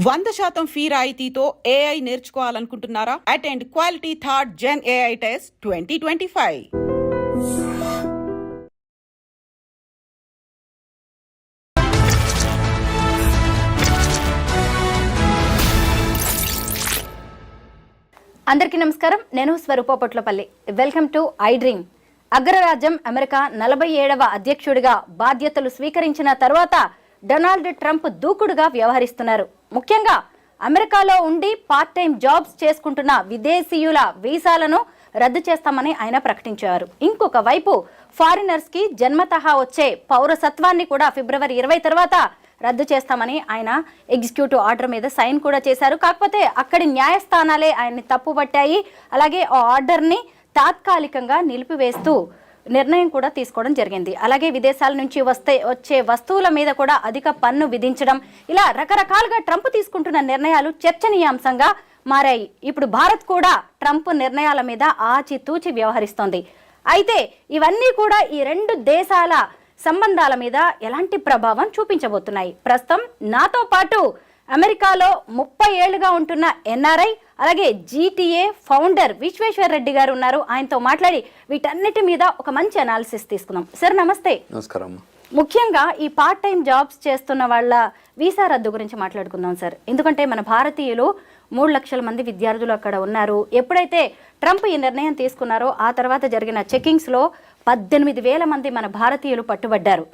100% fee రాయితీతో AI నేర్చుకోవాలనుకుంటున్నారా? Attend quality third gen AI test 2025. అందరికీ నమస్కారం. నేను Swaroopa Potlapalli. Welcome to iDream. అగ్రరాజ్యం అమెరికా 47వ అధ్యక్షుడిగా బాధ్యతలు స్వీకరించిన తర్వాత డొనాల్డ్ ట్రంప్ దూకుడుగా వ్యవహరిస్తున్నారు. ముఖ్యంగా అమెరికాలో ఉండి పార్ట్ టైం జాబ్స్ చేసుకుంటున్న విదేశీయుల వీసాలను రద్దు చేస్తామని ఆయన ప్రకటించారు. ఇంకొక వైపు ఫారినర్స్ కి జన్మతహా వచ్చే పౌరసత్వాన్ని కూడా ఫిబ్రవరి 20 తర్వాత రద్దు చేస్తామని ఆయన ఎగ్జిక్యూటివ్ ఆర్డర్ మీద సైన్ కూడా చేశారు. కాకపోతే అక్కడి న్యాయస్థానాలే ఆయన్ని తప్పుపట్టాయి. అలాగే ఆ ఆర్డర్ని తాత్కాలికంగా నిలిపివేస్తూ నిర్ణయం కూడా తీసుకోవడం జరిగింది. అలాగే విదేశాల నుంచి వచ్చే వస్తువుల మీద కూడా అధిక పన్ను విధించడం, ఇలా రకరకాలుగా ట్రంప్ తీసుకుంటున్న నిర్ణయాలు చర్చనీయాంశంగా మారాయి. ఇప్పుడు భారత్ కూడా ట్రంప్ నిర్ణయాల మీద ఆచితూచి వ్యవహరిస్తోంది. అయితే ఇవన్నీ కూడా ఈ రెండు దేశాల సంబంధాల మీద ఎలాంటి ప్రభావం చూపించబోతున్నాయి? ప్రస్తుతం నాతో పాటు అమెరికాలో 30 ఏళ్లుగా ఉంటున్న ఎన్ఆర్ఐ అలాగే జీటీఏ ఫౌండర్ విశ్వేశ్వర్ రెడ్డి గారు ఉన్నారు. ఆయనతో మాట్లాడి వీటన్నిటి మీద ఒక మంచి అనాలిసిస్ తీసుకుందాం. సార్ నమస్తే. నమస్కారం. ముఖ్యంగా ఈ పార్ట్ టైం జాబ్స్ చేస్తున్న వాళ్ళ వీసా రద్దు గురించి మాట్లాడుకుందాం సార్. ఎందుకంటే మన భారతీయులు 3 లక్షల మంది విద్యార్థులు అక్కడ ఉన్నారు. ఎప్పుడైతే ట్రంప్ ఈ నిర్ణయం తీసుకున్నారో ఆ తర్వాత జరిగిన చెకింగ్స్లో 18,000 మంది మన భారతీయులు పట్టుబడ్డారు.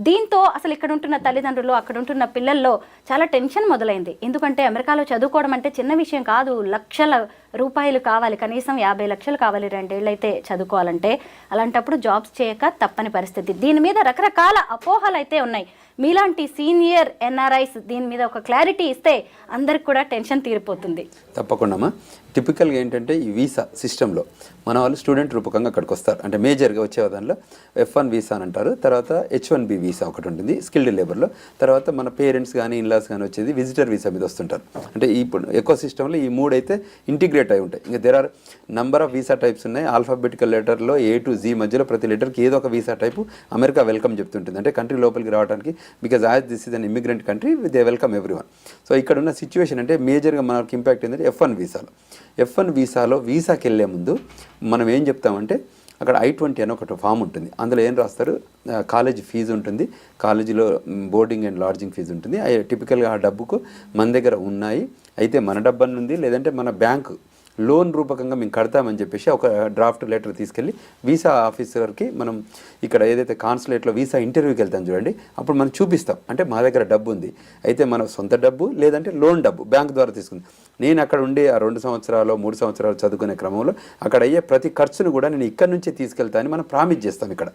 దీంతో అసలు ఇక్కడ ఉంటున్న తల్లిదండ్రులు, అక్కడ ఉంటున్న పిల్లల్లో చాలా టెన్షన్ మొదలైంది. ఎందుకంటే అమెరికాలో చదువుకోవడం అంటే చిన్న విషయం కాదు. లక్షల రూపాయలు కావాలి, కనీసం 50 లక్షలు కావాలి 2 ఏళ్ళు అయితే చదువుకోవాలంటే. అలాంటప్పుడు జాబ్స్ చేయక తప్పని పరిస్థితి. దీని మీద రకరకాల అపోహలు అయితే ఉన్నాయి. మీలాంటి సీనియర్ ఎన్ఆర్ఐస్ దీని మీద ఒక క్లారిటీ ఇస్తే అందరికి కూడా టెన్షన్ తీరిపోతుంది. తప్పకుండా. టిపికల్గా ఏంటంటే ఈ వీసా సిస్టంలో మన వాళ్ళు స్టూడెంట్ రూపకంగా అక్కడికి వస్తారు. అంటే మేజర్గా వచ్చే దానిలో F1 వీసా అని అంటారు. తర్వాత H1B వీసా ఒకటి ఉంటుంది స్కిల్డ్ లేబర్లో. తర్వాత మన పేరెంట్స్ కానీ ఇన్లాస్ కానీ వచ్చేది విజిటర్ వీసా మీద వస్తుంటారు. అంటే ఇప్పుడు ఎకో సిస్టంలో ఈ 3 అయితే ఇంటిగ్రేట్ అయి ఉంటాయి. ఇంకా there are number of visa types ఉన్నాయి. ఆల్ఫాబెటికల్ లెటర్లో A to Z మధ్యలో ప్రతి లెటర్కి ఏదో ఒక వీసా టైపు అమెరికా వెల్కమ్ చెప్తుంటుంది. అంటే కంట్రీ లోపలికి రావడానికి, because as this is an immigrant country they welcome everyone. So ఇక్కడ ఉన్న సిచ్యువేషన్ అంటే మేజర్గా మనకి ఇంపాక్ట్ ఏంటంటే F1 వీసాలో వీసాకి వెళ్ళే ముందు మనం ఏం చెప్తామంటే అక్కడ I-20 అని ఒకటి ఫామ్ ఉంటుంది. అందులో ఏం రాస్తారు, కాలేజ్ ఫీజు ఉంటుంది, కాలేజీలో బోర్డింగ్ అండ్ లాడ్జింగ్ ఫీజు ఉంటుంది. టిపికల్గా ఆ డబ్బుకు మన దగ్గర ఉన్నాయి, అయితే మన డబ్బు ఉంది, లేదంటే మన బ్యాంకు లోన్ రూపకంగా మేము కడతామని చెప్పేసి ఒక డ్రాఫ్ట్ లెటర్ తీసుకెళ్ళి వీసా ఆఫీసర్కి మనం ఇక్కడ ఏదైతే కాన్సులేట్లో వీసా ఇంటర్వ్యూకి వెళ్తాం చూడండి, అప్పుడు మనం చూపిస్తాం. అంటే మా దగ్గర డబ్బు ఉంది, అయితే మన సొంత డబ్బు లేదంటే లోన్ డబ్బు బ్యాంక్ ద్వారా తీసుకుంది. నేను అక్కడ ఉండే ఆ 2 సంవత్సరాలు 3 సంవత్సరాలు చదువుకునే క్రమంలో అక్కడ అయ్యే ప్రతి ఖర్చును కూడా నేను ఇక్కడి నుంచే తీసుకెళ్తానని మనం ప్రామిస్ చేస్తాం. ఇక్కడ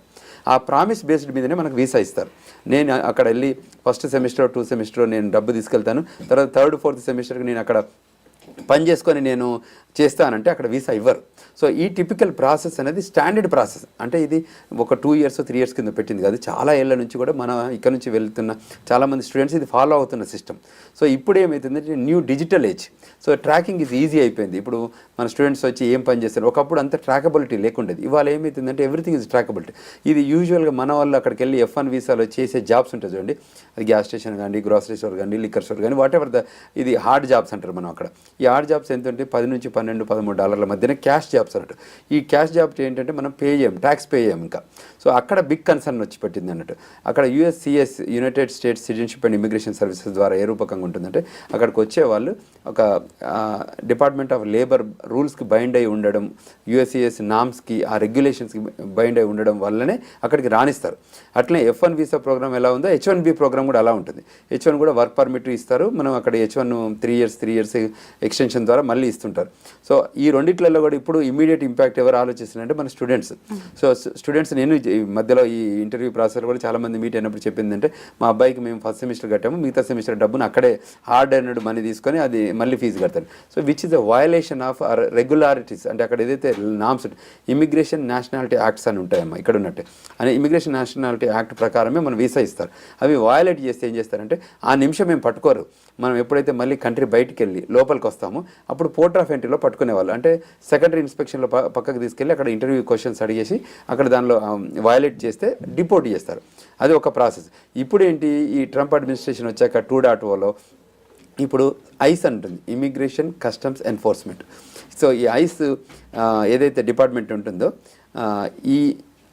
ఆ ప్రామిస్ బేస్డ్ మీదనే మనకు వీసా ఇస్తారు. నేను అక్కడ వెళ్ళి ఫస్ట్ సెమిస్టర్ 2 సెమిస్టర్ నేను డబ్బు తీసుకెళ్తాను, తర్వాత 3rd 4th సెమిస్టర్కి నేను అక్కడ పని చేసుకొని నేను చేస్తానంటే అక్కడ వీసా ఇవ్వరు. సో ఈ టిపికల్ ప్రాసెస్ అనేది స్టాండర్డ్ ప్రాసెస్. అంటే ఇది ఒక 2 years 3 years కింద పెట్టింది కాదు, చాలా ఏళ్ళ నుంచి కూడా మన ఇక్కడ నుంచి వెళ్తున్న చాలామంది స్టూడెంట్స్ ఇది ఫాలో అవుతున్న సిస్టమ్. సో ఇప్పుడు ఏమవుతుందంటే new digital age, so tracking ఇది ఈజీ అయిపోయింది. ఇప్పుడు మన స్టూడెంట్స్ వచ్చి ఏం పని చేస్తారు, ఒకప్పుడు అంత ట్రాకబిలిటీ లేకుండేది. ఇవాళ ఏమవుతుందంటే ఎవ్రీథింగ్ ఇస్ ట్రాకబిలిటీ. ఇది యూజువల్గా మన వాళ్ళు అక్కడికి వెళ్ళి F1 వీసాలో చేసే జాబ్స్ ఉంటుంది చూడండి, అది గ్యాస్ స్టేషన్ కానీ, గ్రాసరీ స్టోర్ కానీ, లిక్కర్ స్టోర్ కానీ, వాట్ ఎవర్ ఇది హార్డ్ జాబ్స్ అంటారు మనం అక్కడ. ఈ హార్డ్ జాబ్స్ ఎంత ఉంటే $10 నుంచి $12-13 మధ్యన క్యాష్ జాబ్స్ అన్నట్టు. ఈ క్యాష్ జాబ్ ఏంటంటే మనం పే చేయం, ట్యాక్స్ పే చేయం ఇంకా. సో అక్కడ బిగ్ కన్సర్న్ వచ్చి పెట్టింది అన్నట్టు. అక్కడ USCIS United states citizenship and immigration services ద్వారా ఏ రూపకంగా ఉంటుందంటే అక్కడికి వచ్చే వాళ్ళు ఒక డిపార్ట్మెంట్ ఆఫ్ లేబర్ రూల్స్కి బైండ్ అయి ఉండడం, USCIS నామ్స్కి ఆ రెగ్యులేషన్స్కి బైండ్ అయి ఉండడం వల్లనే అక్కడికి రాణిస్తారు. అట్లనే F1 వీసా ప్రోగ్రామ్ ఎలా ఉందో H1B ప్రోగ్రామ్ కూడా అలా ఉంటుంది. H1 కూడా వర్క్ పర్మిట్ ఇస్తారు. మనం అక్కడ H1 3 years ఎక్స్టెన్షన్ ద్వారా మళ్ళీ ఇస్తుంటారు. సో ఈ రెండిట్లలో కూడా ఇప్పుడు ఇమీడియట్ ఇంపాక్ట్ ఎవరు ఆలోచిస్తున్నారంటే మన స్టూడెంట్స్. సో స్టూడెంట్స్ నేను మధ్యలో ఈ ఇంటర్వ్యూ ప్రాసెస్ కూడా చాలామంది మీట్ అయినప్పుడు చెప్పిందంటే మా అబ్బాయికి మేము ఫస్ట్ సెమిస్టర్ కట్టాము, మిగతా సెమిస్టర్ డబ్బును అక్కడే హార్డ్ ఎర్న్డ్ మనీ తీసుకొని అది మళ్ళీ ఫీజు కడతారు. So which is a violation of regularities. అంటే అక్కడ ఏదైతే నామ్స్ ఇమిగ్రేషన్ నేషనాలిటీ యాక్ట్స్ అని ఉంటాయమ్మా ఇక్కడ ఉన్నట్టే, అని ఇమిగ్రేషన్ నేషనాలిటీ యాక్ట్ ప్రకారమే మనం వీసా ఇస్తారు. అవి వయలేట్ చేస్తే ఏం చేస్తారంటే ఆ నిమిషం మేము పట్టుకోరు. మనం ఎప్పుడైతే మళ్ళీ కంట్రీ బయటికి వెళ్ళి లోపలికి వస్తామో అప్పుడు పోర్ట్ ఆఫ్ ఎంట్రీలో పట్టుకునేవాళ్ళు. అంటే సెకండరీ ఇన్స్పెక్షన్లో పక్కకు తీసుకెళ్ళి అక్కడ ఇంటర్వ్యూ క్వశ్చన్స్ అడిగేసి అక్కడ దానిలో వయలేట్ చేస్తే డిపోర్ట్ చేస్తారు. అది ఒక ప్రాసెస్. ఇప్పుడు ఏంటి, ఈ ట్రంప్ అడ్మినిస్ట్రేషన్ వచ్చాక 2.0లో ఇప్పుడు ఐస్ అంటుంది, ఇమిగ్రేషన్ కస్టమ్స్ ఎన్ఫోర్స్మెంట్. సో ఈ ఐస్ ఏదైతే డిపార్ట్మెంట్ ఉంటుందో ఈ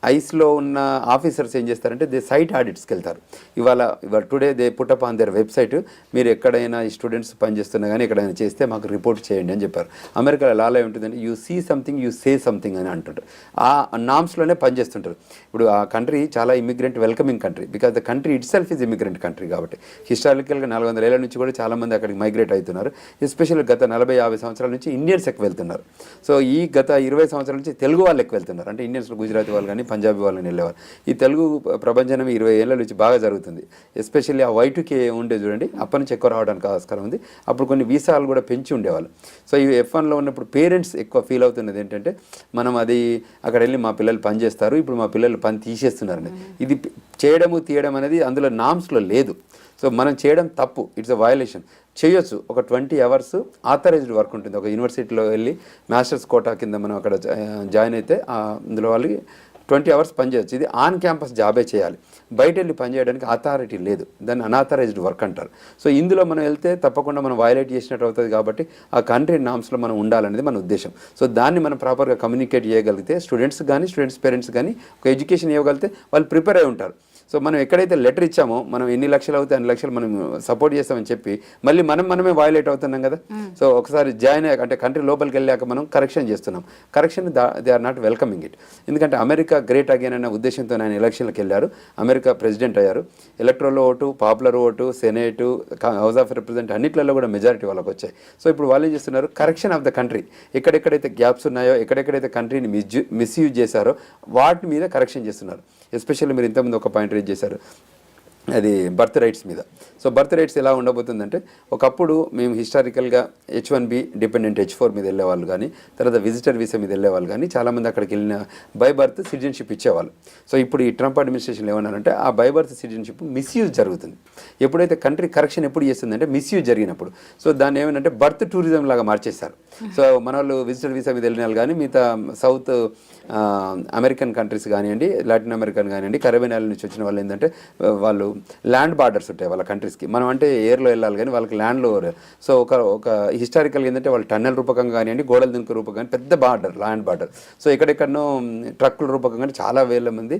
ఐస్లో ఉన్న ఆఫీసర్స్ ఏం చేస్తారంటే దే సైట్ ఆడిట్స్కి వెళ్తారు. ఇవాళ today they put up on their website, మీరు ఎక్కడైనా ఈ స్టూడెంట్స్ పనిచేస్తున్నా కానీ ఎక్కడైనా చేస్తే మాకు రిపోర్ట్ చేయండి అని చెప్పారు. అమెరికాలో లాలో ఏముంటుందంటే you see something you say something అని అంటుంటారు. ఆ నామ్స్లోనే పనిచేస్తుంటారు. ఇప్పుడు ఆ కంట్రీ చాలా immigrant welcoming country, because the country itself is immigrant country. కాబట్టి హిస్టారికల్గా 400 ఏళ్ల నుంచి కూడా చాలామంది అక్కడికి మైగ్రేట్ అవుతున్నారు. ఎస్పెషల్లీ గత 40-50 సంవత్సరాల నుంచి ఇండియన్స్ ఎక్కువ వెళ్తున్నారు. సో ఈ గత 20 సంవత్సరాల నుంచి తెలుగు వాళ్ళు ఎక్కువ వెళ్తున్నారు. అంటే ఇండియన్స్లో గుజరాతీ వాళ్ళు కానీ పంజాబీ వాళ్ళని వెళ్ళేవారు. ఈ తెలుగు ప్రపంచం 20 ఏళ్ళ నుంచి బాగా జరుగుతుంది. ఎస్పెషల్లీ ఆ Y2K ఉండే చూడండి, అప్పటి నుంచి ఎక్కువ రావడానికి ఆస్కారం ఉంది. అప్పుడు కొన్ని వీసాలు కూడా పెంచి ఉండేవాళ్ళు. సో ఈ F1లో ఉన్నప్పుడు పేరెంట్స్ ఎక్కువ ఫీల్ అవుతున్నది ఏంటంటే మనం అది అక్కడ వెళ్ళి మా పిల్లలు పని చేస్తారు, ఇప్పుడు మా పిల్లలు పని తీసేస్తున్నారని. ఇది చేయడము తీయడం అనేది అందులో నామ్స్లో లేదు. సో మనం చేయడం తప్పు, ఇట్స్ అ వయలేషన్. చేయొచ్చు. ఒక 20 అవర్స్ ఆథరైజ్డ్ వర్క్ ఉంటుంది. ఒక యూనివర్సిటీలో వెళ్ళి మాస్టర్స్ కోటా కింద మనం అక్కడ జాయిన్ అయితే అందులో వాళ్ళకి 20 అవర్స్ పనిచేయచ్చు. ఇది ఆన్ క్యాంపస్ జాబే చేయాలి. బయట వెళ్ళి పనిచేయడానికి అథారిటీ లేదు, దాన్ని అన్ఆథరైజ్డ్ వర్క్ అంటారు. సో ఇందులో మనం వెళ్తే తప్పకుండా మనం వయలేట్ చేసినట్టు అవుతుంది. కాబట్టి ఆ కంట్రీ నామ్స్లో మనం ఉండాలనేది మన ఉద్దేశం. సో దాన్ని మనం ప్రాపర్గా కమ్యూనికేట్ చేయగలిగితే స్టూడెంట్స్ కానీ స్టూడెంట్స్ పేరెంట్స్ కానీ ఒక ఎడ్యుకేషన్ ఇవ్వగలిగితే వాళ్ళు ప్రిపేర్ అయి ఉంటారు. సో మనం ఎక్కడైతే లెటర్ ఇచ్చామో మనం ఎన్ని లక్షలు అవుతాయి అన్ని లక్షలు మనం సపోర్ట్ చేస్తామని చెప్పి మళ్ళీ మనమే వయలేట్ అవుతున్నాం కదా. సో ఒకసారి జాయిన్ అయ్యాక అంటే కంట్రీ లోపలికి వెళ్ళాక మనం కరెక్షన్ చేస్తున్నాం. Correction they are not welcoming it. ఎందుకంటే అమెరికా గ్రేట్ అగైన్ అనే ఉద్దేశంతో ఆయన ఎలక్షన్లకు వెళ్ళారు. అమెరికా ప్రెసిడెంట్ అయ్యారు. Electoral vote, popular vote, senate, house of represent అన్నిట్లలో కూడా మెజారిటీ వాళ్ళకి వచ్చాయి. సో ఇప్పుడు వాళ్ళు ఏం చేస్తున్నారు, కరెక్షన్ ఆఫ్ ద కంట్రీ. ఎక్కడెక్కడైతే గ్యాప్స్ ఉన్నాయో, ఎక్కడెక్కడైతే కంట్రీని మిస్యూజ్ చేశారో వాటి మీద కరెక్షన్ చేస్తున్నారు. ఎస్పెషల్లీ మీరు ఇంతకుముందు ఒక పాయింట్ రేజ్ చేశారు, అది బర్త్ రైట్స్ మీద. సో బర్త్ రైట్స్ ఎలా ఉండబోతుందంటే ఒకప్పుడు మేము హిస్టారికల్గా H1B డిపెండెంట్ H4 మీద వెళ్ళేవాళ్ళు కానీ తర్వాత విజిటర్ వీసా మీద వెళ్ళేవాళ్ళు కానీ చాలామంది అక్కడికి వెళ్ళిన బై బర్త్ సిటిజన్షిప్ ఇచ్చేవాళ్ళు. సో ఇప్పుడు ఈ ట్రంప్ అడ్మినిస్ట్రేషన్ ఏమన్నారంటే ఆ బై బర్త్ సిటిజన్షిప్ మిస్యూజ్ జరుగుతుంది. ఎప్పుడైతే కంట్రీ కరెక్షన్ ఎప్పుడు చేస్తుందంటే మిస్యూజ్ జరిగినప్పుడు. సో దాన్ని ఏమంటే బర్త్ టూరిజం లాగా మార్చేస్తారు. సో మన వాళ్ళు విజిటర్ వీసా మీద వెళ్ళిన వాళ్ళు కానీ మిగతా సౌత్ అమెరికన్ కంట్రీస్ కానివ్వండి, లాటిన్ అమెరికన్ కానివ్వండి, కరేబియన్ ఐలాండ్ నుంచి వచ్చిన వాళ్ళు ఏంటంటే వాళ్ళు ల్యాండ్ బార్డర్స్ ఉంటాయి వాళ్ళ కంట్రీస్కి. మనం అంటే ఎయిర్లో వెళ్ళాలి కానీ వాళ్ళకి ల్యాండ్లో. సో ఒక హిస్టారికల్గా ఏంటంటే వాళ్ళు టన్నెల్ రూపకంగా కానివ్వండి, గోడల దింకు రూపకంగా పెద్ద బార్డర్, ల్యాండ్ బార్డర్. సో ఎక్కడెక్కడనో ట్రక్కుల రూపకంగా చాలా వేల మంది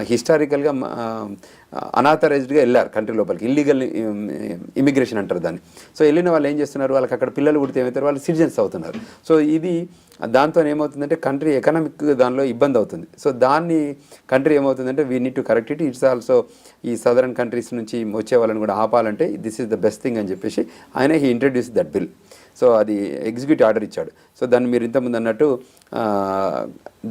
హిస్టారికల్గా అనాథరైజ్డ్గా వెళ్ళారు కంట్రీ లోపలికి. ఇల్లీగల్ ఇమిగ్రేషన్ అంటారు దాన్ని. సో వెళ్ళిన వాళ్ళు ఏం చేస్తున్నారు, వాళ్ళకి అక్కడ పిల్లలు పుడితే ఏమవుతారు, వాళ్ళు సిటిజన్స్ అవుతున్నారు. సో ఇది దాంతో ఏమవుతుందంటే కంట్రీ ఎకనామిక్ దానిలో ఇబ్బంది అవుతుంది. సో దాన్ని కంట్రీ ఏమవుతుందంటే we need to correct it. It's also ఈ సదరన్ కంట్రీస్ నుంచి వచ్చే వాళ్ళని కూడా ఆపాలంటే this is the best thing అని చెప్పేసి ఆయన he introduce that bill. So అది ఎగ్జిక్యూటివ్ ఆర్డర్ ఇచ్చాడు. సో దాన్ని మీరు ఇంతకుముందు అన్నట్టు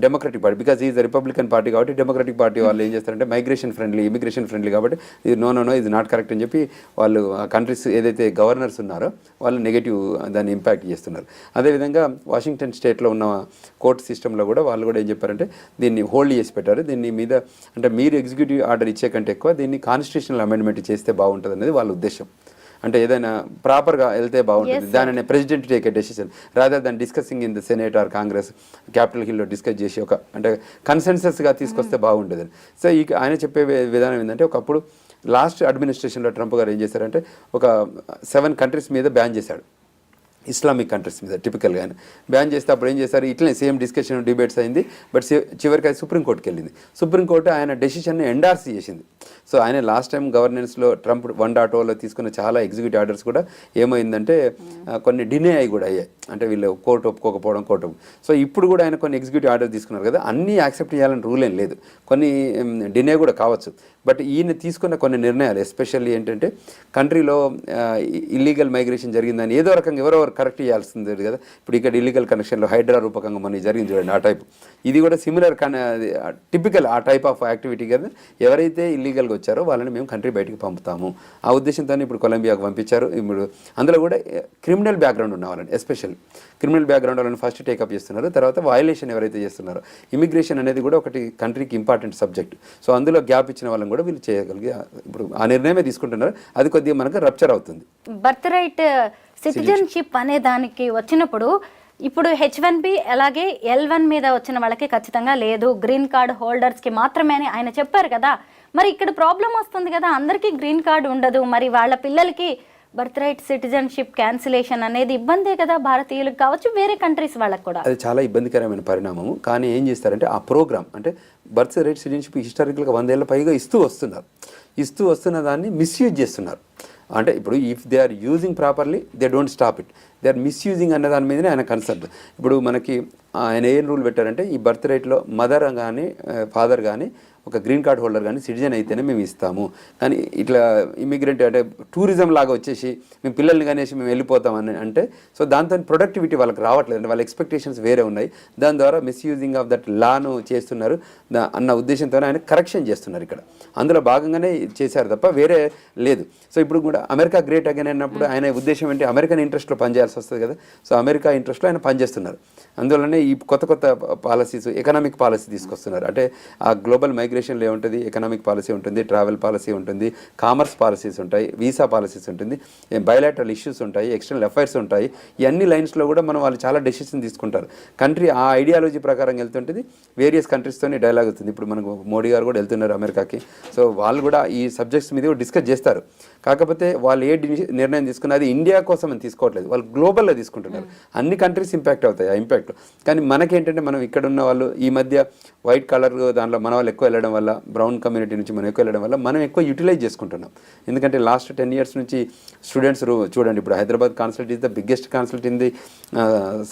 Democratic Party, because is Republican Party కాబట్టి డెమోక్రటిక్ పార్టీ వాళ్ళు ఏం చేస్తారంటే మైగ్రేషన్ ఫ్రెండ్లీ, ఇమిగ్రేషన్ ఫ్రెండ్లీ కాబట్టి ఇది నో ఇది నాట్ కరెక్ట్ అని చెప్పి వాళ్ళు ఆ కంట్రీస్ ఏదైతే గవర్నర్స్ ఉన్నారో వాళ్ళు నెగటివ్ దాన్ని ఇంపాక్ట్ చేస్తున్నారు. అదేవిధంగా వాషింగ్టన్ స్టేట్లో ఉన్న కోర్టు సిస్టంలో కూడా వాళ్ళు కూడా ఏం చెప్పారంటే దీన్ని హోల్డ్ చేసి పెట్టారు. దీని మీద అంటే మీరు ఎగ్జిక్యూటివ్ ఆర్డర్ ఇచ్చే కంటే ఎక్కువ దీన్ని కాన్స్టిట్యూషనల్ అమెండ్మెంట్ చేస్తే బాగుంటుంది అనేది వాళ్ళ ఉద్దేశం. అంటే ఏదైనా ప్రాపర్గా వెళ్తే బాగుంటుంది. దానిని president take a decision rather than discussing in the Senate or Congress Capitol హిల్లో డిస్కస్ చేసి ఒక అంటే కన్సెన్సస్గా తీసుకొస్తే బాగుంటుంది. సో ఆయన చెప్పే విధానం ఏంటంటే ఒకప్పుడు లాస్ట్ అడ్మినిస్ట్రేషన్లో ట్రంప్ గారు ఏం చేశారంటే ఒక 7 కంట్రీస్ మీద బ్యాన్ చేశాడు, ఇస్లామిక్ కంట్రీస్ మీద టిపికల్గా ఆయన బ్యాన్ చేస్తే అప్పుడు ఏం చేశారు, ఇట్లనే సేమ్ డిస్కషన్ డిబేట్స్ అయింది. బట్ చివరికి అది సుప్రీంకోర్టుకి వెళ్ళింది. సుప్రీంకోర్టు ఆయన డెసిషన్ని ఎండార్స్ చేసింది. సో ఆయన లాస్ట్ టైం గవర్నెన్స్లో ట్రంప్ 1.0లో తీసుకున్న చాలా ఎగ్జిక్యూటివ్ ఆర్డర్స్ కూడా ఏమైందంటే కొన్ని డినే అయ్యి కూడా అయ్యాయి. అంటే వీళ్ళు కోర్టు ఒప్పుకోకపోవడం కోర్టు. సో ఇప్పుడు కూడా ఆయన కొన్ని ఎగ్జిక్యూటివ్ ఆర్డర్ తీసుకున్నారు కదా, అన్నీ యాక్సెప్ట్ చేయాలని రూల్ ఏం లేదు, కొన్ని డినే కూడా కావచ్చు. బట్ ఈయన తీసుకున్న కొన్ని నిర్ణయాలు ఎస్పెషల్లీ ఏంటంటే కంట్రీలో ఇల్లీగల్ మైగ్రేషన్ జరిగిందని ఏదో రకంగా ఎవరో కరెక్ట్ చేయాల్సింది కదా. ఇప్పుడు ఇక్కడ ఇల్లీగల్ కనెక్షన్లో హైడ్రా రూపకంగా మనకి జరిగింది చూడండి, ఆ టైప్. ఇది కూడా సిమిలర్ టిపికల్ ఆ టైప్ ఆఫ్ యాక్టివిటీ కదా. ఎవరైతే ఇల్లీగల్గా వచ్చారో వాళ్ళని మేము కంట్రీ బయటికి పంపుతాము ఆ ఉద్దేశంతో ఇప్పుడు కొలంబియాకు పంపించారు. ఇప్పుడు అందులో కూడా క్రిమినల్ బ్యాక్గ్రౌండ్ ఉన్న వాళ్ళని, ఎస్పెషల్లీ క్రిమినల్ బ్యాక్గ్రౌండ్ వాళ్ళని ఫస్ట్ టేకప్ చేస్తున్నారు. తర్వాత వయలేషన్ ఎవరైతే చేస్తున్నారో, ఇమిగ్రేషన్ అనేది కూడా ఒకటి కంట్రీకి ఇంపార్టెంట్ సబ్జెక్ట్. సో అందులో గ్యాప్ ఇచ్చిన వాళ్ళని కూడా వీళ్ళు చేయగలిగి ఇప్పుడు ఆ నిర్ణయమే తీసుకుంటున్నారు. అది కొద్దిగా మనకు రప్చర్ అవుతుంది. బర్త్ రైట్ సిటిజన్షిప్ అనే దానికి వచ్చినప్పుడు ఇప్పుడు H1B అలాగే L1 మీద వచ్చిన వాళ్ళకి ఖచ్చితంగా లేదు, గ్రీన్ కార్డ్ హోల్డర్స్కి మాత్రమే అని ఆయన చెప్పారు కదా. మరి ఇక్కడ ప్రాబ్లం వస్తుంది కదా, అందరికీ గ్రీన్ కార్డ్ ఉండదు, మరి వాళ్ళ పిల్లలకి బర్త్ రైట్ సిటిజన్షిప్ క్యాన్సిలేషన్ అనేది ఇబ్బందే కదా భారతీయులకు కావచ్చు, వేరే కంట్రీస్ వాళ్ళకి కూడా. అది చాలా ఇబ్బందికరమైన పరిణామము. కానీ ఏం చేస్తారంటే ఆ ప్రోగ్రామ్ అంటే బర్త్ రైట్ సిటిజన్షిప్ హిస్టారికల్గా 100 ఏళ్ళ పైగా ఇస్తూ వస్తున్న దాన్ని మిస్యూజ్ చేస్తున్నారు. అంటే ఇప్పుడు if they are using properly they don't stop it, they are misusing అన్న దాని మీదనే ఆయన కన్సర్న్. ఇప్పుడు మనకి ఆయన ఏం రూల్ పెట్టారంటే ఈ బర్త్ రైట్లో మదర్ కానీ ఫాదర్ కానీ ఒక గ్రీన్ కార్డ్ హోల్డర్ కానీ సిటిజన్ అయితేనే మేము ఇస్తాము, కానీ ఇట్లా ఇమిగ్రెంట్ అంటే టూరిజం లాగా వచ్చేసి మేము పిల్లల్ని కనేసి మేము వెళ్ళిపోతామని అంటే సో దాంతో ప్రొడక్టివిటీ వాళ్ళకి రావట్లేదు, అంటే వాళ్ళ ఎక్స్పెక్టేషన్స్ వేరే ఉన్నాయి, దాని ద్వారా మిస్యూజింగ్ ఆఫ్ దట్ లాను చేస్తున్నారు అన్న ఉద్దేశంతో ఆయన కరెక్షన్ చేస్తున్నారు. ఇక్కడ అందులో భాగంగానే చేశారు తప్ప వేరే లేదు. సో ఇప్పుడు కూడా అమెరికా గ్రేట్ అగైన్ అన్నప్పుడు ఆయన ఉద్దేశం ఏంటి, అమెరికన్ ఇంట్రెస్ట్లో పనిచేయాల్సి వస్తుంది కదా, సో అమెరికా ఇంట్రెస్ట్లో ఆయన పనిచేస్తున్నారు. అందువల్లనే ఈ కొత్త పాలసీస్ ఎకనామిక్ పాలసీ తీసుకొస్తున్నారు. అంటే ఆ గ్లోబల్ మైగ్రేషన్లో ఏముంటుంది, ఎకనామిక్ పాలసీ ఉంటుంది, ట్రావెల్ పాలసీ ఉంటుంది, కామర్స్ పాలసీస్ ఉంటాయి, వీసా పాలసీస్ ఉంటుంది, బయలాటరల్ ఇష్యూస్ ఉంటాయి, ఎక్స్టర్నల్ అఫైర్స్ ఉంటాయి. ఈ అన్ని లైన్స్లో కూడా వాళ్ళు చాలా డెసిషన్ తీసుకుంటారు. కంట్రీ ఆ ఐడియాలజీ ప్రకారం వెళ్తుంటుంది, వేరియస్ కంట్రీస్తోనే డైలాగ్ అవుతుంది. ఇప్పుడు మనకు మోడీ గారు కూడా వెళ్తున్నారు అమెరికాకి, సో వాళ్ళు కూడా ఈ సబ్జెక్ట్స్ మీద డిస్కస్ చేస్తారు. కాకపోతే వాళ్ళు ఏ నిర్ణయం తీసుకున్నా అది ఇండియా కోసం అని తీసుకోవట్లేదు, వాళ్ళు గ్లోబల్లో తీసుకుంటున్నారు. అన్ని కంట్రీస్ ఇంపాక్ట్ అవుతాయి ఆ ఇంపాక్ట్. కానీ మనకేంటంటే మనం ఇక్కడ ఉన్న వాళ్ళు ఈ మధ్య వైట్ కలర్ దాంట్లో మన వాళ్ళు ఎక్కువ వెళ్ళడం వల్ల, బ్రౌన్ కమ్యూనిటీ నుంచి మనం ఎక్కువ వెళ్ళడం వల్ల మనం ఎక్కువ యూటిలైజ్ చేసుకుంటున్నాం. ఎందుకంటే లాస్ట్ 10 years నుంచి స్టూడెంట్స్ చూడండి, ఇప్పుడు Hyderabad consulate is the biggest consulate in the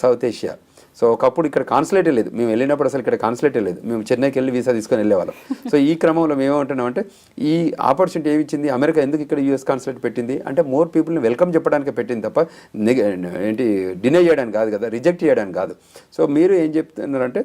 south Asia. So ఒకప్పుడు ఇక్కడ కాన్సులేటే లేదు, మేము వెళ్ళినప్పుడు అసలు ఇక్కడ కాన్సులేటే లేదు, మేము చెన్నైకి వెళ్ళి వీసా తీసుకొని వెళ్ళేవాళ్ళం. సో ఈ క్రమంలో మేము ఏమంటున్నామంటే ఈ ఆపర్చునిటీ ఏమి ఇచ్చింది అమెరికా, ఎందుకు ఇక్కడ యూఎస్ కాన్సులేట్ పెట్టింది అంటే మోర్ పీపుల్ని వెల్కమ్ చెప్పడానికి పెట్టింది తప్ప డినై చేయడానికి కాదు కదా, రిజెక్ట్ చేయడానికి కాదు. సో మీరు ఏం చెప్తున్నారంటే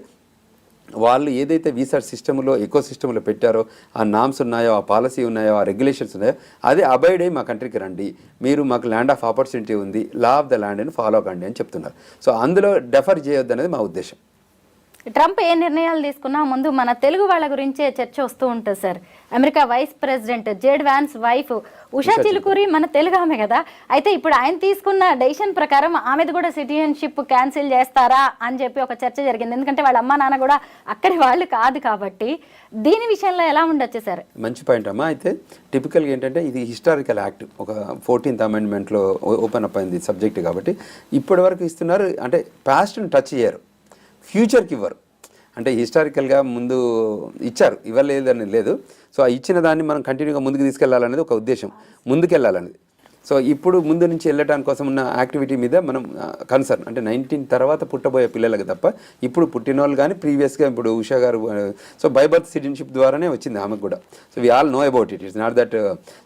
వాళ్ళు ఏదైతే వీసా సిస్టంలో ఎకో సిస్టంలో పెట్టారో ఆ నామ్స్ ఉన్నాయో, ఆ పాలసీ ఉన్నాయో, ఆ రెగ్యులేషన్స్ ఉన్నాయో అదే అబైడ్ అయ్యి మా కంట్రీకి రండి, మీరు మాకు ల్యాండ్ ఆఫ్ ఆపర్చునిటీ ఉంది, లా ఆఫ్ ద ల్యాండ్ అని ఫాలో కండి అని చెప్తున్నారు. సో అందులో డెఫర్ చేయొద్దు అనేది మా ఉద్దేశం. ట్రంప్ ఏ నిర్ణయాలు తీసుకున్నా ముందు మన తెలుగు వాళ్ళ గురించే చర్చ వస్తూ ఉంటుంది sir. America vice president JD Vance wife Usha Chilukuri మన తెలుగు ఆమె కదా, అయితే ఇప్పుడు ఆయన తీసుకున్న డెసిషన్ ప్రకారం ఆమెది కూడా సిటిజన్షిప్ క్యాన్సిల్ చేస్తారా అని చెప్పి ఒక చర్చ జరిగింది. ఎందుకంటే వాళ్ళ అమ్మ నాన్న కూడా అక్కడి వాళ్ళు కాదు కాబట్టి దీని విషయంలో ఎలా ఉండొచ్చు సార్? మంచి పాయింట్ అమ్మా. అయితే టిపికల్గా ఏంటంటే ఇది హిస్టారికల్ యాక్ట్, ఒక 14th Amendmentలో ఓపెన్ అప్ అయింది సబ్జెక్ట్ కాబట్టి ఇప్పటి వరకు ఇస్తున్నారు. అంటే పాస్ట్ని టచ్ చేయరు, ఫ్యూచర్కి ఇవ్వరు. అంటే హిస్టారికల్గా ముందు ఇచ్చారు, ఇవ్వలేదని లేదు. సో ఆ ఇచ్చిన దాన్ని మనం కంటిన్యూగా ముందుకు తీసుకెళ్లాలనేది ఒక ఉద్దేశం, ముందుకెళ్ళాలనేది. సో ఇప్పుడు ముందు నుంచి వెళ్ళడానికి కోసం ఉన్న యాక్టివిటీ మీద మనం కన్సర్న్, అంటే 19 తర్వాత పుట్టబోయే పిల్లలకు తప్ప ఇప్పుడు పుట్టిన వాళ్ళు కానీ ప్రీవియస్గా ఇప్పుడు ఉషా గారు సో బై బర్త్ సిటిజన్షిప్ ద్వారానే వచ్చింది ఆమెకు కూడా. So we all know about it, it's not that.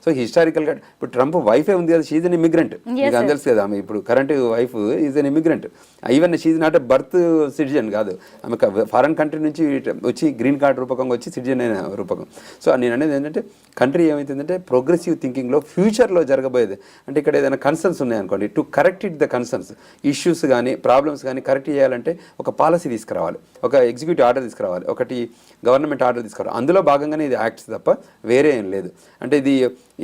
So హిస్టారికల్గా ఇప్పుడు ట్రంప్ వైఫే ఉంది కదా, షీజ్ అన్ ఇమిగ్రెంట్, మీకు అందరు కదా ఆమె ఇప్పుడు current wife is an immigrant. Even she's not a birth citizen కాదు, ఆమె ఫారెన్ కంట్రీ నుంచి వచ్చి గ్రీన్ కార్డ్ రూపకంగా వచ్చి సిటిజన్ అయిన రూపకం. సో నేను అనేది ఏంటంటే కంట్రీ ఏమవుతుందంటే ప్రోగ్రెసివ్ థింకింగ్లో ఫ్యూచర్లో జరగబోయేది. అంటే ఇక్కడ ఏదైనా కన్సర్న్స్ ఉన్నాయనుకోండి, to correct it the concerns, issues కానీ ప్రాబ్లమ్స్ కానీ కరెక్ట్ చేయాలంటే ఒక పాలసీ తీసుకురావాలి, ఒక ఎగ్జిక్యూటివ్ ఆర్డర్ తీసుకురావాలి, ఒకటి గవర్నమెంట్ ఆర్డర్ తీసుకురావాలి. అందులో భాగంగానే ఇది యాక్ట్స్ తప్ప వేరే ఏం లేదు. అంటే ఇది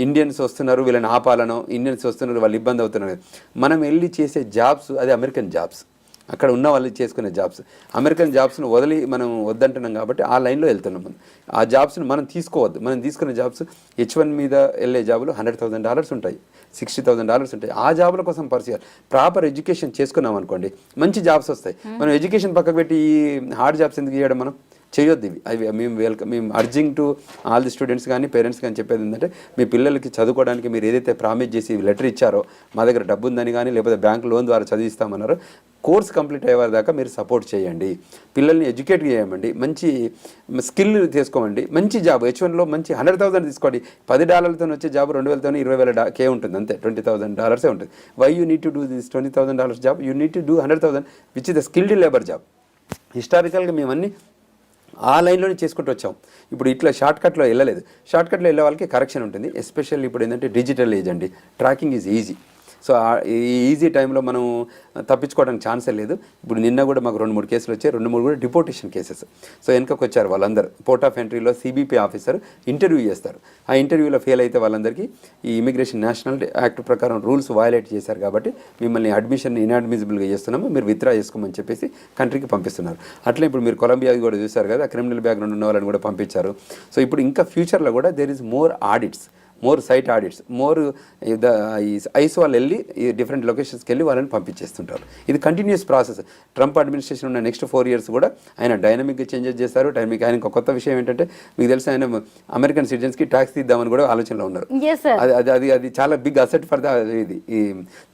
ఇండియన్స్ వస్తున్నారు వీళ్ళని ఆపాలనో, ఇండియన్స్ వస్తున్నారు వాళ్ళు ఇబ్బంది అవుతున్నారు. మనం వెళ్ళి చేసే జాబ్స్ అది అమెరికన్ జాబ్స్, అక్కడ ఉన్న వాళ్ళు చేసుకునే జాబ్స్. అమెరికన్ జాబ్స్ను వదిలి మనం వద్దంటున్నాం కాబట్టి ఆ లైన్లో వెళ్తున్నాం. మనం ఆ జాబ్స్ని మనం తీసుకోవద్దు. మనం తీసుకునే జాబ్స్ H1 మీద వెళ్ళే జాబులు $100,000 ఉంటాయి, $60,000 ఉంటాయి. ఆ జాబుల కోసం పరిచయాలు ప్రాపర్ ఎడ్యుకేషన్ చేసుకున్నాం అనుకోండి మంచి జాబ్స్ వస్తాయి. మనం ఎడ్యుకేషన్ పక్కకు పెట్టి ఈ హార్డ్ జాబ్స్ ఎందుకు చేయడం, మనం చేయొద్దు ఇవి. అవి మేము urging to all the students కానీ పేరెంట్స్ కానీ చెప్పేది ఏంటంటే మీ పిల్లలకి చదువుకోవడానికి మీరు ఏదైతే ప్రామిస్ చేసి లెటర్ ఇచ్చారో మా దగ్గర డబ్బు ఉందని కానీ లేకపోతే బ్యాంక్ లోన్ ద్వారా చదివిస్తామన్నారో కోర్స్ కంప్లీట్ అయ్యే దాకా మీరు సపోర్ట్ చేయండి, పిల్లల్ని ఎడ్యుకేట్ చేయమండి, మంచి స్కిల్ తీసుకోమండి, మంచి జాబ్ H1లో మంచి $100,000 తీసుకోండి. $10 వచ్చే జాబ్ 2,000 20,000 ఉంటుంది, అంతే $20,000 ఉంటుంది. Why you need to do this $20,000 job, you need to do $100,000 which is the skilled labour job. హిస్టారికల్గా మేమన్నీ ఆ లైన్లోనే చేసుకుంటూ వచ్చాం. ఇప్పుడు ఇట్లా షార్ట్కట్లో వెళ్ళలేదు. షార్ట్కట్లో వెళ్ళే వాళ్ళకి కరెక్షన్ ఉంటుంది. ఎస్పెషల్లీ ఇప్పుడు ఏంటంటే డిజిటల్ ఏజ్ అండి, ట్రాకింగ్ ఈజ్ ఈజీ. సో ఈ ఈజీ టైంలో మనం తప్పించుకోవడానికి ఛాన్సే లేదు. ఇప్పుడు నిన్న కూడా మాకు 2-3 కేసులు వచ్చాయి, 2-3 కూడా డిపోర్టేషన్ కేసెస్. సో వెనకకు వచ్చారు వాళ్ళందరూ. పోర్ట్ ఆఫ్ ఎంట్రీలో CBP ఆఫీసర్ ఇంటర్వ్యూ చేస్తారు. ఆ ఇంటర్వ్యూలో ఫెయిల్ అయితే వాళ్ళందరికీ ఈ ఇమిగ్రేషన్ నేషనల్ యాక్ట్ ప్రకారం రూల్స్ వయలేట్ చేశారు కాబట్టి మిమ్మల్ని అడ్మిషన్ ఇన్అడ్మిసిబుల్గా చేస్తున్నాము, మీరు విత్డ్రా చేసుకోమని చెప్పేసి కంట్రీకి పంపిస్తున్నారు. అట్లా ఇప్పుడు మీరు కొలంబియా కూడా చూశారు కదా, క్రిమినల్ బ్యాక్గ్రౌండ్ ఉన్న వాళ్ళని కూడా పంపించారు. సో ఇప్పుడు ఇంకా ఫ్యూచర్లో కూడా there is more audits. More site audits, more ICE వాళ్ళు వెళ్ళి ఈ డిఫరెంట్ లొకేషన్స్కి వెళ్ళి వాళ్ళని పంపించేస్తుంటారు. ఇది కంటిన్యూస్ ప్రాసెస్. ట్రంప్ అడ్మినిస్ట్రేషన్ ఉన్న నెక్స్ట్ 4 years కూడా ఆయన డైనమిక్గా చేంజెస్ చేస్తారు. ఆయన కొత్త విషయం ఏంటంటే మీకు తెలుసు, ఆయన అమెరికన్ సిటిజన్స్కి ట్యాక్స్ తీద్దామని కూడా ఆలోచనలో ఉన్నారు. అది చాలా బిగ్ అసెట్ ఫర్ ఇది.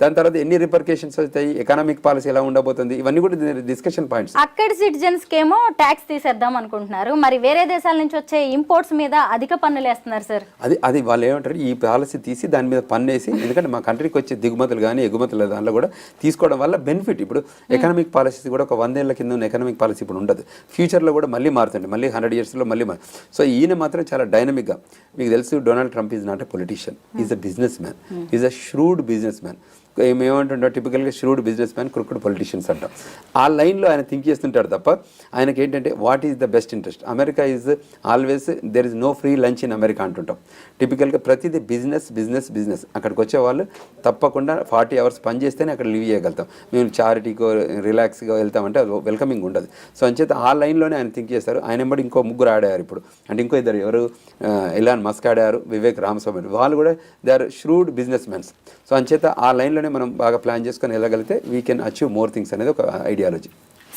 దాని తర్వాత ఎన్ని రిపర్కేషన్స్ వస్తాయి, ఎకనామిక్ పాలసీ ఎలా ఉండబోతుంది, ఇవన్నీ కూడా డిస్కషన్ పాయింట్స్. అక్కడ సిటిజన్స్ కేమో ట్యాక్స్ తీసేద్దాం అనుకుంటున్నారు, మరి వేరే దేశాల నుంచి వచ్చే ఇంపోర్ట్స్ మీద అధిక పన్నులు వేస్తున్నారు సార్. అది వాళ్ళు ఏమంటారు, ఈ పాలసీ తీసి దాని మీద పన్ను వేసి, ఎందుకంటే మా కంట్రీకి వచ్చే దిగుమతులు కానీ ఎగుమతులు దానిలో కూడా తీసుకోవడం వల్ల బెనిఫిట్. ఇప్పుడు ఎకనామిక్ పాలసీ కూడా ఒక 100 ఏళ్ల కింద ఉన్న ఎకనామిక్ పాలసీ ఇప్పుడు ఉండదు, ఫ్యూచర్లో కూడా మళ్ళీ మారుతుంది, మళ్ళీ 100 yearsలో మళ్ళీ సో ఈయన మాత్రం చాలా డైనమిక్గా. మీకు తెలుసు, Donald Trump is not a politician, is a business man, is a shrewd business man. ఏమంటుంటా, టిపికల్గా shrewd business man, crooked politicians అంటాం. ఆ లైన్లో ఆయన థింక్ చేస్తుంటాడు తప్ప ఆయనకి ఏంటంటే what is the best interest. America is always there is no free lunch in America అంటుంటాం. టిపికల్గా ప్రతిదీ బిజినెస్ బిజినెస్ బిజినెస్. అక్కడికి వచ్చే వాళ్ళు తప్పకుండా 40 hours పని చేస్తేనే అక్కడ లివ్ చేయగలుగుతాం. మేము చారిటీకో రిలాక్స్గా వెళ్తామంటే అది వెల్కమింగ్ ఉండదు. సో అంచేత ఆ లైన్లోనే ఆయన థింక్ చేస్తారు. ఆయన ఎంబడి ఇంకో 3 ఆడారు ఇప్పుడు, అంటే ఇంకో 2 ఎవరు, ఎలాన్ మస్క్ ఆడారు, వివేక్ రామస్వామి, వాళ్ళు కూడా they are shrewd business mans. So అంచేత ఆ లైన్లోనే మనం బాగా ప్లాన్ చేసుకొని వెళ్ళగలిగితే we can achieve more things అనేది ఒక ఐడియాలజీ.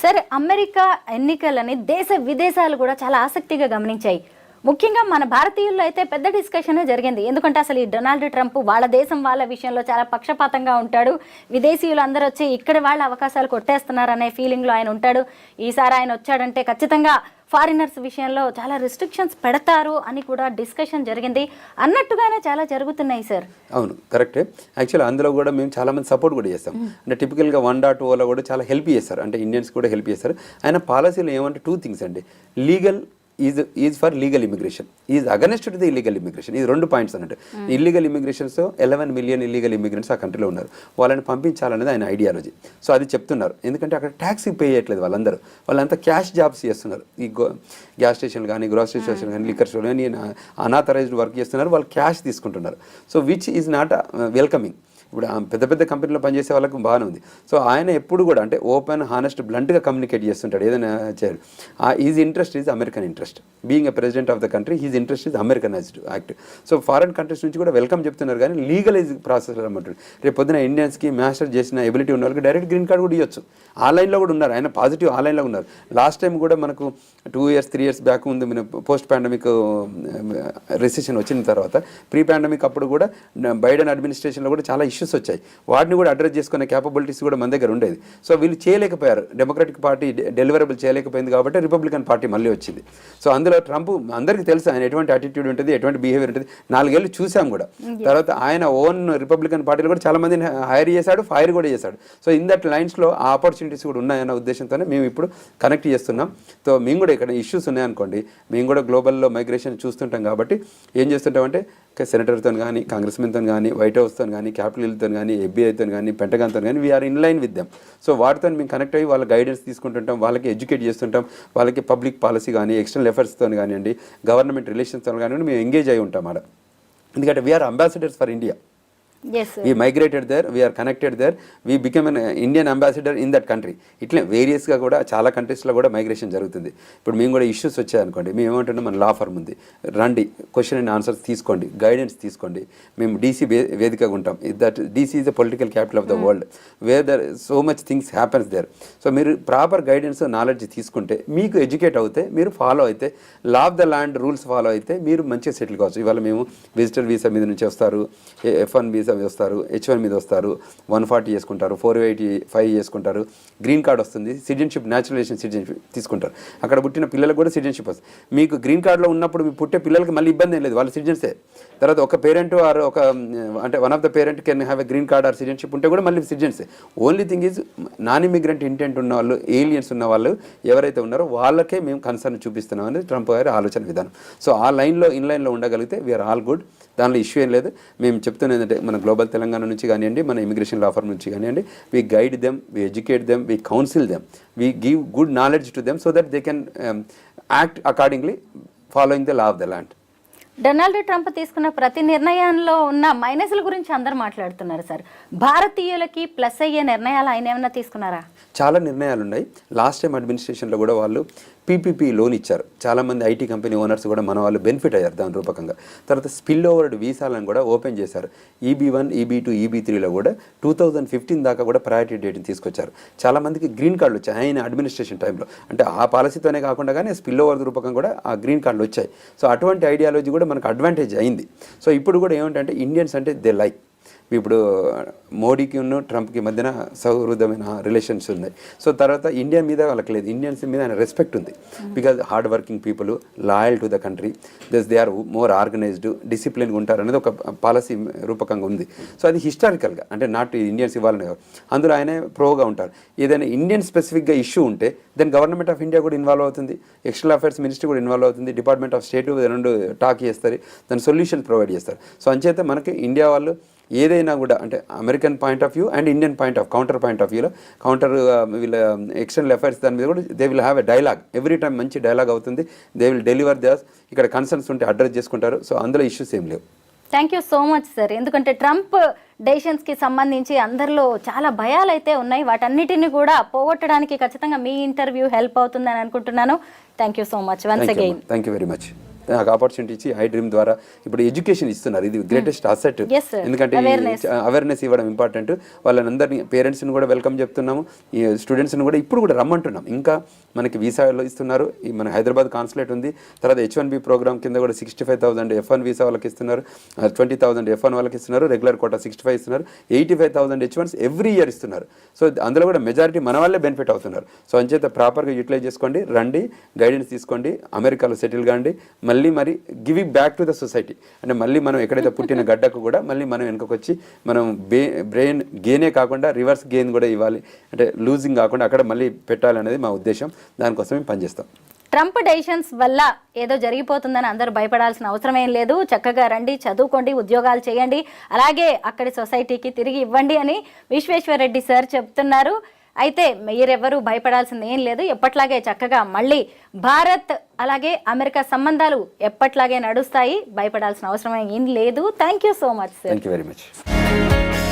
సరే, అమెరికా ఎన్నికలని దేశ విదేశాలు కూడా చాలా ఆసక్తిగా గమనించాయి. ముఖ్యంగా మన భారతీయుల్లో అయితే పెద్ద డిస్కషన్ జరిగింది. ఎందుకంటే అసలు ఈ డొనాల్డ్ ట్రంప్ వాళ్ళ దేశం వాళ్ళ విషయంలో చాలా పక్షపాతంగా ఉంటాడు, విదేశీయులు అందరూ వచ్చి ఇక్కడ వాళ్ళ అవకాశాలు కొట్టేస్తున్నారనే ఫీలింగ్లో ఆయన ఉంటాడు. ఈసారి ఆయన వచ్చాడంటే ఖచ్చితంగా ఫారినర్స్ విషయంలో చాలా రిస్ట్రిక్షన్స్ పెడతారు అని కూడా డిస్కషన్ జరిగింది. అన్నట్టుగానే చాలా జరుగుతున్నాయి సార్. అవును, కరెక్టే. యాక్చువల్లీ అందులో కూడా మేము చాలామంది సపోర్ట్ కూడా చేస్తాం. అంటే టిపికల్గా 1.0లో కూడా చాలా హెల్ప్ చేస్తారు, అంటే ఇండియన్స్ కూడా హెల్ప్ చేస్తారు. ఆయన పాలసీలో ఏమంటే 2 things అండి. Legal is for legal immigration, is against to the illegal immigration. ఇది 2 points అన్నట్టు. ఇల్లీగల్ ఇమిగ్రేషన్స్తో 11 million ఇల్లీగల్ ఇమిగ్రెంట్స్ ఆ కంట్రీలో ఉన్నారు, వాళ్ళని పంపించాలనేది ఆయన ఐడియాలజీ. సో అది చెప్తున్నారు, ఎందుకంటే అక్కడ ట్యాక్స్ పే చేయట్లేదు వాళ్ళంతా క్యాష్ జాబ్స్ చేస్తున్నారు. ఈ గ్యాస్ స్టేషన్ కానీ, గ్రోసరీ స్టేషన్ కానీ, లిక్కర్ స్టోర్ కానీ అనాథరైజ్డ్ వర్క్ చేస్తున్నారు, వాళ్ళు క్యాష్ తీసుకుంటున్నారు. So which is not welcoming. ఇప్పుడు పెద్ద పెద్ద కంపెనీలో పనిచేసే వాళ్ళకి బాగానే ఉంది. సో ఆయన ఎప్పుడు కూడా అంటే ఓపెన్, హానెస్ట్, బ్లంట్గా కమ్యూనికేట్ చేస్తుంటాడు ఏదైనా చేయరు. Is interest is American interest. Being a president of the country, his interest is Americanized act. So foreign countries నుంచి కూడా వెల్కమ్ చెప్తున్నారు, కానీ లీగలైజ్ ప్రాసెస్ అన్నమాట. రేపు పొద్దున ఇండియన్స్కి మాస్టర్ చేసిన ఎబిలిటీ ఉన్న వాళ్ళకి డైరెక్ట్ గ్రీన్ కార్డ్ కూడా ఇవ్వచ్చు. ఆ లైన్లో కూడా ఉన్నారు, ఆయన పాజిటివ్ ఆ లైన్లో ఉన్నారు. లాస్ట్ టైం కూడా మనకు 2 years 3 years బ్యాక్ ముందు మన పోస్ట్ పాండమిక్ రిసెషన్ వచ్చిన తర్వాత, ప్రీ పాండమిక్ అప్పుడు కూడా బైడెన్ అడ్మినిస్ట్రేషన్లో కూడా చాలా ఇష్యూస్ వచ్చాయి. వాటిని కూడా అడ్రస్ చేసుకునే క్యాపబిలిటీస్ కూడా మన దగ్గర ఉండేది. సో వీళ్ళు చేయలేకపోయారు, డెమోక్రటిక్ పార్టీ డెలివరబుల్ చేయలేకపోయింది కాబట్టి రిపబ్లికన్ పార్టీ మళ్ళీ వచ్చింది. సో అందులో ట్రంప్ అందరికీ తెలుసు ఆయన ఎటువంటి యాటిట్యూడ్ ఉంటుంది, ఎటువంటి బిహేవియర్ ఉంటుంది. 4 ఏళ్ళు చూసాం కూడా. తర్వాత ఆయన ఓన్ రిపబ్లికన్ పార్టీలో కూడా చాలా మందిని హైర్ చేశాడు, ఫైర్ కూడా చేశాడు. సో ఇన్ దట్ లైన్స్లో ఆ ఆపర్చునిటీస్ కూడా ఉన్నాయన్న ఉద్దేశంతోనే మేము ఇప్పుడు కనెక్ట్ చేస్తున్నాం. సో మేము కూడా ఇక్కడ ఇష్యూస్ ఉన్నాయనుకోండి, మేము కూడా గ్లోబల్లో మైగ్రేషన్ చూస్తుంటాం కాబట్టి ఏం చేస్తుంటామంటే సెనేటర్తో కానీ, కాంగ్రెస్మెన్తో కానీ, వైట్ హౌస్తో కానీ, క్యాపిటల్ హిల్తో కానీ, FBI కానీ, పెంటగాన్తో కానీ we are in line with them. So వాటితో మేము కనెక్ట్ అయ్యి వాళ్ళ గైడెన్స్ తీసుకుంటుంటాం, వాళ్ళకి ఎడ్యుకేట్ చేస్తుంటాం, వాళ్ళకి పబ్లిక్ పాలసీ కానీ, ఎక్స్టర్నల్ ఎఫర్ట్స్తో కానివ్వండి, గవర్నమెంట్ రిలేషన్స్తో కానివ్వండి మేము ఎంగేజ్ అయి ఉంటాం అక్కడ. ఎందుకంటే we are ambassadors for India. We migrated there, we are connected there, we became an Indian ambassador in that country. ఇట్లే వేరియస్గా కూడా చాలా కంట్రీస్లో కూడా మైగ్రేషన్ జరుగుతుంది. ఇప్పుడు మేము కూడా ఇష్యూస్ వచ్చాయనుకోండి, మేము ఏమంటున్నాం, మన లా ఫర్మ్ ఉంది, రండి క్వశ్చన్ అండ్ ఆన్సర్స్ తీసుకోండి, గైడెన్స్ తీసుకోండి. మేము DC వేదికగా ఉంటాం. That DC is the political capital of the world, where there so much things happens there. So మీరు ప్రాపర్ గైడెన్స్, నాలెడ్జ్ తీసుకుంటే, మీకు ఎడ్యుకేట్ అవుతే, మీరు ఫాలో అయితే, law of the land rules follow అయితే మీరు మంచిగా సెటిల్ కావచ్చు. ఇవాళ మేము విజిటర్ వీసా మీద నుంచి వస్తారు, F1 వీసా వస్తారు, H1 మీద వస్తారు, 140 చేసుకుంటారు, 485 చేసుకుంటారు, గ్రీన్ కార్డ్ వస్తుంది, సిటిజన్షిప్, న్యాచురలైజేషన్ సిటిజన్షిప్ తీసుకుంటారు. అక్కడ పుట్టిన పిల్లలకు కూడా సిటిజన్షిప్ వస్తుంది. మీకు గ్రీన్ కార్డులో ఉన్నప్పుడు మీ పుట్టే పిల్లలకి మళ్ళీ ఇబ్బంది ఏం లేదు, వాళ్ళు సిటిజన్సే. తర్వాత ఒక పేరెంట్ ఆర్ ఒక అంటే one of the parent can have a green card or citizenship ఉంటే కూడా మళ్ళీ సిటిజన్సే. Only thing is non immigrant intent ఉన్న వాళ్ళు, ఏలియన్స్ ఉన్న వాళ్ళు ఎవరైతే ఉన్నారో వాళ్ళకే మేము కన్సర్న్ చూపిస్తున్నాం అనేది ట్రంప్ గారి ఆలోచన విధానం. సో ఆ లైన్లో, ఇన్ లైన్లో ఉండగలిగితే వీఆర్ ఆల్ గుడ్. దానిలో ఇష్యూ ఏం లేదు. మేము చెప్తున్నది ఏంటంటే, మన గ్లోబల్ తెలంగాణ నుంచి కానివ్వండి, మన ఇమిగ్రేషన్ లా ఫర్మ్ నుంచి కానివ్వండి, we guide them, we educate them, we counsel them, we give good knowledge to them so that they can act accordingly following the law of the land. Donald Trump తీసుకున్న ప్రతి నిర్ణయంలో ఉన్న మైనస్ల గురించి అందరూ మాట్లాడుతున్నారు sir. భారతీయులకి plus అయ్యే నిర్ణయాలు ఆయన ఏమైనా తీసుకున్నారా? చాలా నిర్ణయాలు ఉన్నాయి. లాస్ట్ టైం అడ్మినిస్ట్రేషన్లో కూడా వాళ్ళు పీపీపీ లోన్ ఇచ్చారు. చాలామంది ఐటీ కంపెనీ ఓనర్స్ కూడా మన వాళ్ళు బెనిఫిట్ అయ్యారు దాని రూపకంగా. తర్వాత స్పిల్ ఓవర్డ్ వీసాలను కూడా ఓపెన్ చేశారు. EB1, EB2, EB3లో కూడా 2015 దాకా కూడా ప్రయారిటీ డేట్ని తీసుకొచ్చారు. చాలామందికి గ్రీన్ కార్డులు వచ్చాయి ఆయన అడ్మినిస్ట్రేషన్ టైంలో. అంటే ఆ పాలసీతోనే కాకుండా కానీ స్పిల్ ఓవర్ రూపకంగా కూడా ఆ గ్రీన్ కార్డులు వచ్చాయి. సో అటువంటి ఐడియాలజీ కూడా మనకు అడ్వాంటేజ్ అయింది. సో ఇప్పుడు కూడా ఏమిటంటే ఇండియన్స్ అంటే దే లైక్. ఇప్పుడు మోడీకి ఉన్న ట్రంప్కి మధ్యన సౌహృదమైన రిలేషన్స్ ఉన్నాయి. సో తర్వాత ఇండియా మీద వాళ్ళకి లేదు, ఇండియన్స్ మీద ఆయన రెస్పెక్ట్ ఉంది. Because hard working people, loyal to the country, they are more organised, డిసిప్లిన్గా ఉంటారు అనేది ఒక పాలసీ రూపకంగా ఉంది. సో అది హిస్టారికల్గా అంటే నాట్ ఇండియన్స్ ఇవ్వాలని కాదు, అందులో ఆయనే ప్రోగా ఉంటారు. ఏదైనా ఇండియన్ స్పెసిఫిక్గా ఇష్యూ ఉంటే దెన్ గవర్నమెంట్ ఆఫ్ ఇండియా కూడా ఇన్వాల్వ్ అవుతుంది, ఎక్స్టర్నల్ అఫైర్స్ మినిస్ట్రీ కూడా ఇన్వాల్వ్ అవుతుంది, డిపార్ట్మెంట్ ఆఫ్ స్టేట్ రెండు టాక్ చేస్తారు, దాని సొల్యూషన్ ప్రొవైడ్ చేస్తారు. సో అంచేత మనకి ఇండియా వాళ్ళు ఏదైనా కూడా అంటే American point of view and Indian counter point of వ్యూలో వీళ్ళ ఎక్స్టర్నల్ అఫైర్స్ దాని మీద కూడా they will have a dialogue. Every time మంచి డైలాగ్ అవుతుంది. దే విల్ డెలివర్ దస్. ఇక్కడ కన్సర్న్స్ ఉంటే అడ్రస్ చేసుకుంటారు. సో అందులో ఇష్యూస్ ఏం లేవు. Thank you so much sir. ఎందుకంటే ట్రంప్ డెసిషన్స్కి సంబంధించి అందరిలో చాలా భయాలు అయితే ఉన్నాయి. వాటన్నిటిని కూడా పోగొట్టడానికి ఖచ్చితంగా మీ ఇంటర్వ్యూ హెల్ప్ అవుతుందని అనుకుంటున్నాను. Thank you so much once again. Thank you very much. నాకు ఆపర్చునిటీ ఇచ్చి iDream ద్వారా ఇప్పుడు ఎడ్యుకేషన్ ఇస్తున్నారు. ఇది గ్రేటెస్ట్ అసెట్. ఎందుకంటే అవేర్నెస్ ఇవ్వడం ఇంపార్టెంట్. వాళ్ళని అందరినీ పేరెంట్స్ని కూడా వెల్కమ్ చెప్తున్నాము, ఈ స్టూడెంట్స్ని కూడా ఇప్పుడు కూడా రమ్మంటున్నాం. ఇంకా మనకి వీసాలో ఇస్తున్నారు. మన హైదరాబాద్ కాన్సులేట్ ఉంది. తర్వాత H1B ప్రోగ్రామ్ కింద కూడా 65,000 F1 వీసా వాళ్ళకి ఇస్తున్నారు, 20,000 F1 వాళ్ళకి ఇస్తున్నారు, రెగ్యులర్ కోటా 65 ఇస్తున్నారు, 85,000 H1s ఎవ్రీ ఇయర్ ఇస్తున్నారు. సో అందులో కూడా మెజారిటీ మన వాళ్ళే బెనిఫిట్ అవుతున్నారు. సో అంచేత ప్రాపర్గా యూటిలైజ్ చేసుకోండి, రండి, గైడెన్స్ తీసుకోండి, అమెరికాలో సెటిల్ కాండి, మళ్ళీ giving back to the society. అంటే మళ్ళీ మనం ఎక్కడైతే పుట్టిన గడ్డకు కూడా మళ్ళీ మనం వెనుకకు వచ్చి మనం బ్రెయిన్ గెయినే కాకుండా రివర్స్ గెయిన్ కూడా ఇవ్వాలి, అంటే లూజింగ్ కాకుండా అక్కడ మళ్ళీ పెట్టాలనేది మా ఉద్దేశం. దానికోసం మేము పనిచేస్తాం. ట్రంప్ డెసిషన్స్ వల్ల ఏదో జరిగిపోతుందని అందరూ భయపడాల్సిన అవసరం ఏం లేదు. చక్కగా రండి, చదువుకోండి, ఉద్యోగాలు చేయండి, అలాగే అక్కడి సొసైటీకి తిరిగి ఇవ్వండి అని విశ్వేశ్వరరెడ్డి సార్ చెప్తున్నారు. అయితే మీరెవరూ భయపడాల్సింది ఏం లేదు. ఎప్పట్లాగే చక్కగా మళ్ళీ భారత్ అలాగే అమెరికా సంబంధాలు ఎప్పట్లాగే నడుస్తాయి. భయపడాల్సిన అవసరం ఏం లేదు. Thank you so much sir. Thank you very much.